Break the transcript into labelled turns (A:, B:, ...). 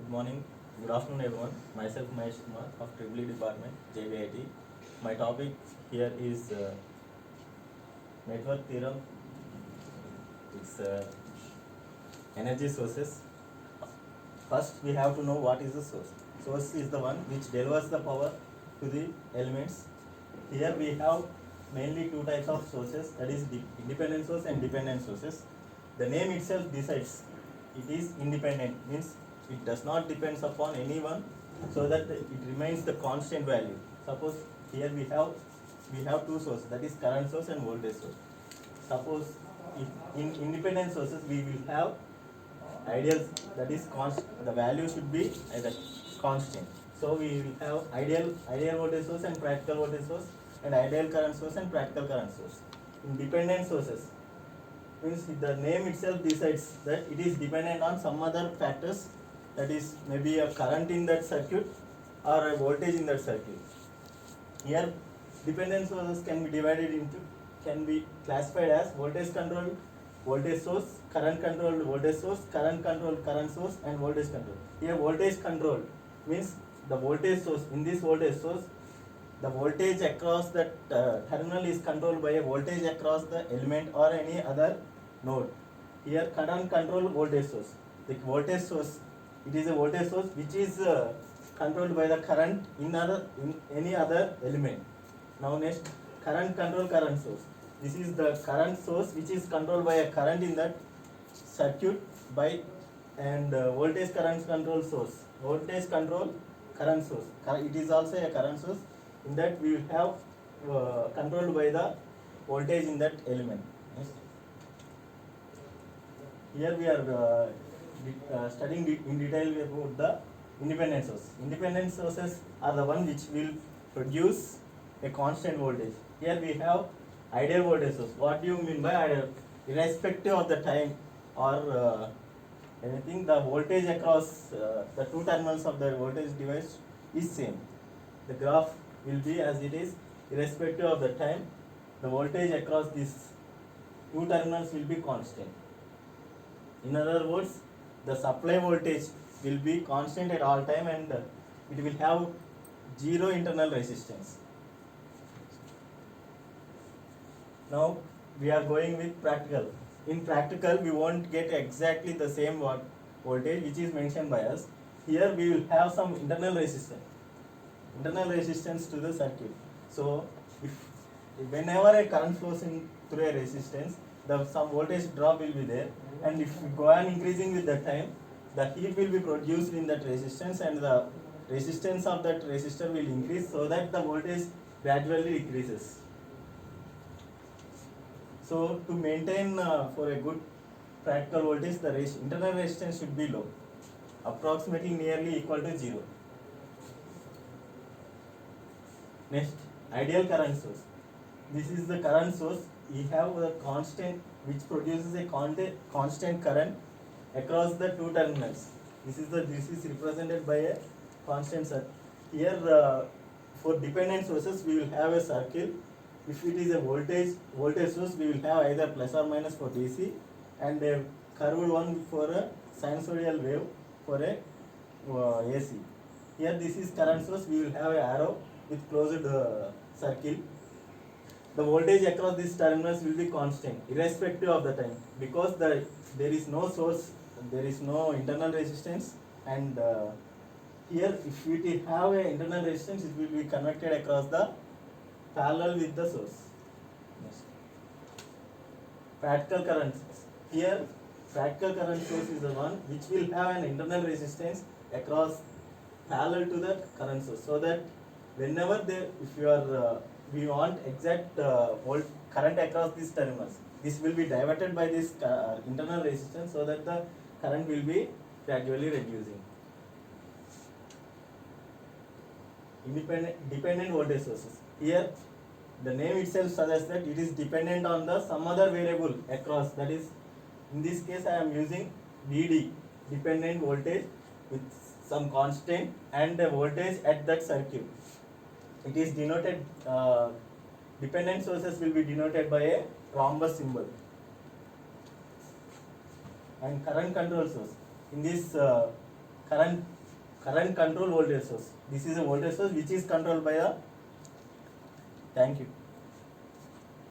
A: Good morning, good afternoon everyone. Myself Mahesh Kumar of Triple E Department, JVIT. My topic here is network theorem. It's energy sources. First we have to know what is the source. Source is the one which delivers the power to the elements. Here we have mainly two types of sources, that is independent source and dependent sources. The name itself decides it is independent, means it does not depends upon anyone, so that it remains the constant value. Suppose here we have two sources, that is current source and voltage source. Suppose if in independent sources we will have ideal, that is the value should be either constant. So we will have ideal voltage source and practical voltage source, and ideal current source and practical current source. In dependent sources, means the name itself decides that it is dependent on some other factors, that is maybe a current in that circuit or a voltage in that circuit. Here dependent sources can be classified as voltage controlled voltage source, current controlled voltage source, current controlled current source, and voltage control. Here voltage controlled means the voltage source, in this voltage source the voltage across that terminal is controlled by a voltage across the element or any other node. Here current controlled voltage source, the voltage source, it is a voltage source which is controlled by the current in any other element. Now next, current control current source. This is the current source which is controlled by a current in that circuit by, and voltage current control source. Voltage control current source. It is also a current source. In that we will have controlled by the voltage in that element. Yes. Here we are studying in detail about the independent source. Independent sources are the one which will produce a constant voltage. Here we have ideal voltage source. What do you mean by ideal? Irrespective of the time or anything, the voltage across the two terminals of the voltage device is same. The graph will be as it is, irrespective of the time. The voltage across these two terminals will be constant. In other words, the supply voltage will be constant at all time, and it will have zero internal resistance. Now we are going with practical. In practical we won't get exactly the same voltage which is mentioned by us. Here we will have some internal resistance to the circuit. So if whenever a current flows in through a resistance, some voltage drop will be there, and if we go on increasing with the time, the heat will be produced in that resistance, and the resistance of that resistor will increase, so that the voltage gradually decreases. So to maintain for a good practical voltage, the internal resistance should be low, approximately nearly equal to 0. Next, ideal current source. This is the current source. We have the constant which produces a constant current across the two terminals. This is represented by a constant circle. Here for dependent sources we will have a circle. If it is a voltage source, we will have either plus or minus for DC, and a curved one for a sinusoidal wave for a AC. Here this is current source. We will have an arrow with closed circle. The voltage across these terminals will be constant irrespective of the time, because there is no source, there is no internal resistance, and here if we have an internal resistance, it will be connected across the parallel with the source. Yes. Practical current source. Here practical current source is the one which will have an internal resistance across parallel to the current source, so that whenever if you are we want exact current across these terminals, this will be diverted by this internal resistance, so that the current will be gradually reducing. Dependent voltage sources. Here the name itself suggests that it is dependent on the some other variable across, that is in this case I am using VD, dependent voltage with some constant and a voltage at that circuit. It is denoted, dependent sources will be denoted by a rhombus symbol. And current control source. In this current current control voltage source. This is a voltage source which is controlled by a, thank you.